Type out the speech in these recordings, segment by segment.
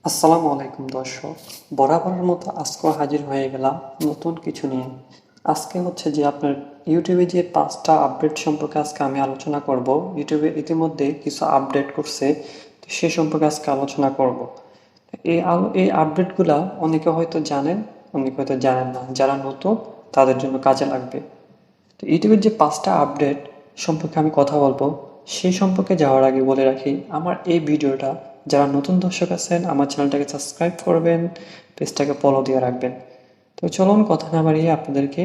আসসালামু আলাইকুম দর্শক, বরাবরের মতো আজকেও হাজির হয়ে গেলাম নতুন কিছু নিয়ে। আজকে হচ্ছে যে আপনার ইউটিউবে যে 5টা আপডেট সম্পর্কে আজকে আমি আলোচনা করব। ইউটিউবে ইতিমধ্যে কিছু আপডেট করছে, তো সে সম্পর্কে আজকে আলোচনা করব। এই আপডেটগুলা অনেকে হয়তো জানেন, অনেকে হয়তো জানেন না। যারা নতুন তাদের জন্য কাজে লাগবে। তো ইউটিউবের যে 5টা আপডেট সম্পর্কে আমি কথা বলবো, সেই সম্পর্কে যাওয়ার আগে বলে রাখি, আমার এই ভিডিওটা যারা নতুন দর্শক আছেন আমার চ্যানেলটাকে সাবস্ক্রাইব করবেন, পেজটাকে ফলো দিয়ে রাখবেন। তো চলুন কথা না বাড়িয়ে আপনাদেরকে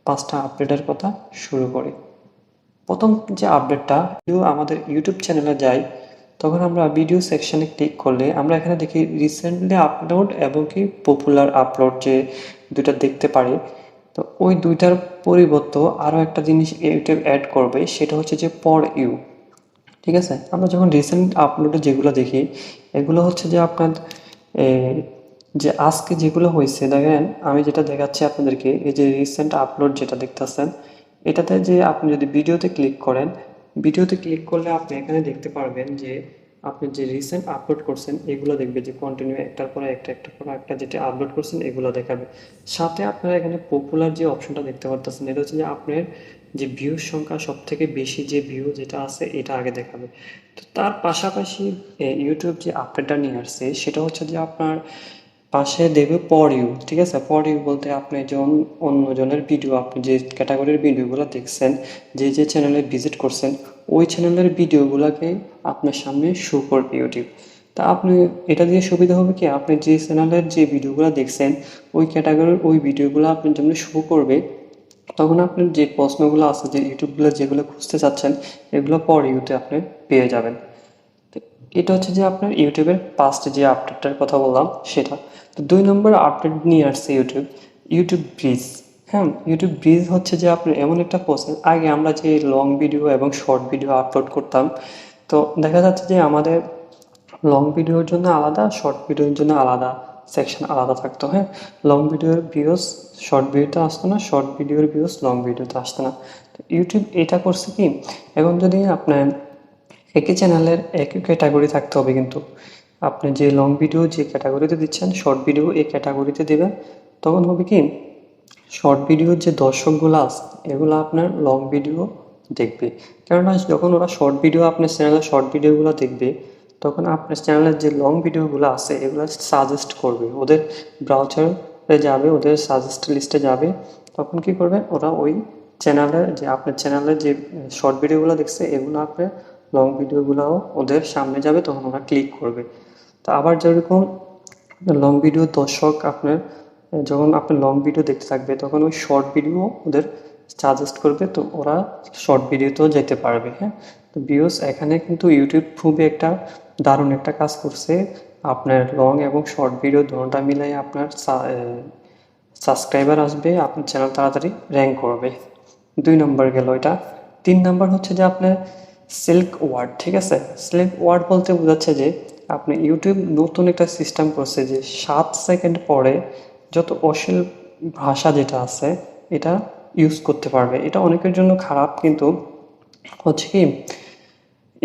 5টা আপডেটের কথা শুরু করি। প্রথম যে আপডেটটা, আমাদের ইউটিউব চ্যানেলে যাই, তখন আমরা ভিডিও সেকশনে ক্লিক করলে আমরা এখানে দেখি রিসেন্টলি আপলোড এবং কি পপুলার আপলোড, যে দুইটা দেখতে পারি। তো ওই দুইটার পরিবর্তে আরও একটা জিনিস ইউটিউব অ্যাড করবে, সেটা হচ্ছে যে পর ইউ। ঠিক আছে, আমরা যখন রিসেন্ট আপলোডে যেগুলো দেখি, এগুলো হচ্ছে যে আপনার যে আজকে যেগুলো হয়েছে, দেখেন আমি যেটা দেখাচ্ছি আপনাদেরকে, এই যে রিসেন্ট আপলোড যেটা দেখতেছেন, এটাতে যে আপনি যদি ভিডিওতে ক্লিক করেন, ভিডিওতে ক্লিক করলে আপনি এখানে দেখতে পারবেন যে আপনি যে রিসেন্ট আপলোড করছেন এগুলো দেখবে, যে কন্টিনিউ একটার পর একটা যেটা আপলোড করছেন এগুলো দেখাবে। সাথে আপনারা এখানে পপুলার যে অপশনটা দেখতে পারতেছেন, এটা হচ্ছে যে আপনার যে ভিউর সংখ্যা সব থেকে বেশি যে ভিউ যেটা আছে এটা আগে দেখাবে। তো তার পাশাপাশি ইউটিউব যে আপডেটটা নিয়ে আসছে, সেটা হচ্ছে যে আপনার পাশে দেবে পর ইউ। ঠিক আছে, পর ইউ বলতে আপনি যখন অন্যজনের ভিডিও, আপনি যে ক্যাটাগরির ভিডিওগুলো দেখছেন, যে চ্যানেলে ভিজিট করছেন, ওই চ্যানেলের ভিডিওগুলোকে আপনার সামনে শো করবে ইউটিউব। তা আপনি এটা দিয়ে সুবিধা হবে কি, আপনি যে চ্যানেলের যে ভিডিওগুলো দেখছেন ওই ক্যাটাগরির ওই ভিডিওগুলো আপনার জন্য শো করবে। তখন আপনার যে প্রশ্নগুলো আছে, যে ইউটিউবগুলো যেগুলো খুঁজতে চাচ্ছেন, এগুলো পর ইউতে আপনি পেয়ে যাবেন। তো এটা হচ্ছে যে আপনার ইউটিউবের পাস্ট যে আপডেটটার কথা বললাম সেটা। তো 2 নম্বর আপডেট নিয়ে আসছে ইউটিউব ব্রিজ। হ্যাঁ, ইউটিউব ব্রিজ হচ্ছে যে আপনার এমন একটা প্রসেস, আগে আমরা যে লং ভিডিও এবং শর্ট ভিডিও আপলোড করতাম, তো দেখা যাচ্ছে যে আমাদের লং ভিডিওর জন্য আলাদা, শর্ট ভিডিওর জন্য আলাদা সেকশন আলাদা থাকতো। হ্যাঁ, লং ভিডিওর ভিউজ শর্ট ভিডিওতে আসতো না, শর্ট ভিডিওর ভিউজ লং ভিডিওতে আসতো না। তো ইউটিউব এটা করছে কি, এখন যদি আপনার একই চ্যানেলের একই ক্যাটাগরি থাকতে হবে, কিন্তু আপনি যে লং ভিডিও যে ক্যাটাগরিতে দিচ্ছেন শর্ট ভিডিও এই ক্যাটাগরিতে দেবেন। তখন হবে কি, শর্ট ভিডিওর যে দর্শকগুলো আছে এগুলো আপনার লং ভিডিও দেখবে। কেননা যখন ওরা শর্ট ভিডিও আপনার চ্যানেলের শর্ট ভিডিওগুলো দেখবে, তখন আপনার চ্যানেলের যে লং ভিডিওগুলো আছে এগুলো সাজেস্ট করবে, ওদের ব্রাউজারে যাবে, ওদের সাজেস্ট লিস্টে যাবে। তখন কি করবে ওরা, ওই চ্যানেলের যে আপনার চ্যানেলের যে শর্ট ভিডিওগুলো দেখছে এগুলো আপনার লং ভিডিওগুলোও ওদের সামনে যাবে, তখন ওরা ক্লিক করবে। তো আবার যেরকম লং ভিডিও দর্শক আপনার যখন আপনি লং ভিডিও দেখতে থাকবে, তখন ওই শর্ট ভিডিও ওদের সাজেস্ট করবে, তো ওরা শর্ট ভিডিওতেও যেতে পারবে। হ্যাঁ, তো ভিউস এখানে কিন্তু ইউটিউব খুবই একটা দারুণ একটা কাজ করছে। আপনার লং এবং শর্ট ভিডিও দুটোটা মিলাই আপনার সাবস্ক্রাইবার আসবে, আপনার চ্যানেল তাড়াতাড়ি র্যাঙ্ক করবে। 2 নম্বর গেল এটা। 3 নম্বর হচ্ছে যে আপনার সিল্ক ওয়ার্ড। ঠিক আছে, সিল্ক ওয়ার্ড বলতে বোঝাচ্ছে যে আপনি ইউটিউব নতুন একটা সিস্টেম করছে, যে 7 সেকেন্ড পরে যত অশ্লীল ভাষা যেটা আছে এটা ইউজ করতে পারবে। এটা অনেকের জন্য খারাপ, কিন্তু হচ্ছে কি,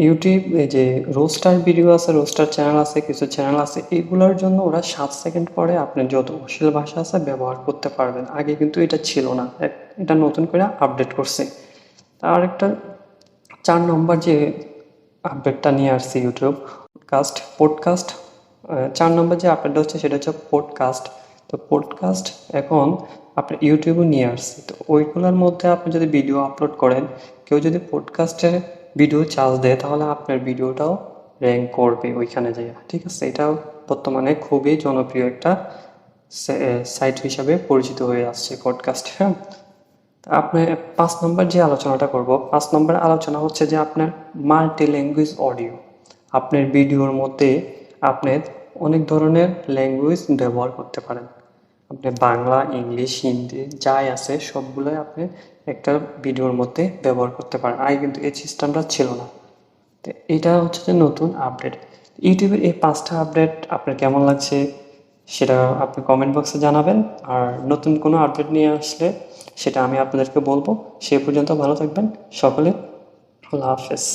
ইউটিউব এই যে রোস্টার ভিডিও আছে, রোস্টার চ্যানেল আছে, কিছু চ্যানেল আছে, এগুলোর জন্য ওরা 7 সেকেন্ড পরে আপনি যত অশ্লীল ভাষা আছে ব্যবহার করতে পারবেন। আগে কিন্তু এটা ছিল না, এটা নতুন করে আপডেট করছে। আর একটা 4 নম্বর যে আপডেটটা নিয়ে আসছে ইউটিউব, পডকাস্ট 4 নম্বর যে আপডেটটা হচ্ছে সেটা হচ্ছে পডকাস্ট। তো পডকাস্ট এখন আপনার ইউটিউবে নিয়ে আসছে। তো ওইগুলোর মধ্যে আপনি যদি ভিডিও আপলোড করেন, কেউ যদি পডকাস্টের ভিডিও চার্জ দেয়, তাহলে আপনার ভিডিওটাও র্যাঙ্ক করবে ওইখানে যায়। ঠিক আছে, এটাও বর্তমানে খুবই জনপ্রিয় একটা সাইট হিসাবে পরিচিত হয়ে আসছে পডকাস্ট। হ্যাঁ, আপনি 5 নম্বর যে আলোচনাটা করব, 5 নম্বর আলোচনা হচ্ছে যে আপনার মাল্টি ল্যাঙ্গুয়েজ অডিও। আপনার ভিডিওর মধ্যে আপনি অনেক ধরনের ল্যাঙ্গুয়েজ ব্যবহার করতে পারেন। আপনি বাংলা, ইংলিশ, হিন্দি যাই আছে সবগুলোই আপনি একটা ভিডিওর মধ্যে ব্যবহার করতে পারেন। আগে কিন্তু এই সিস্টেমটা ছিল না। তো এটা হচ্ছে যে নতুন আপডেট। ইউটিউবের এই 5টা আপডেট আপনার কেমন লাগছে সেটা আপনি কমেন্ট বক্সে জানাবেন। আর নতুন কোনো আপডেট নিয়ে আসলে সেটা আমি আপনাদেরকে বলবো। সে পর্যন্ত ভালো থাকবেন সকলে। আল্লাহ হাফেজ।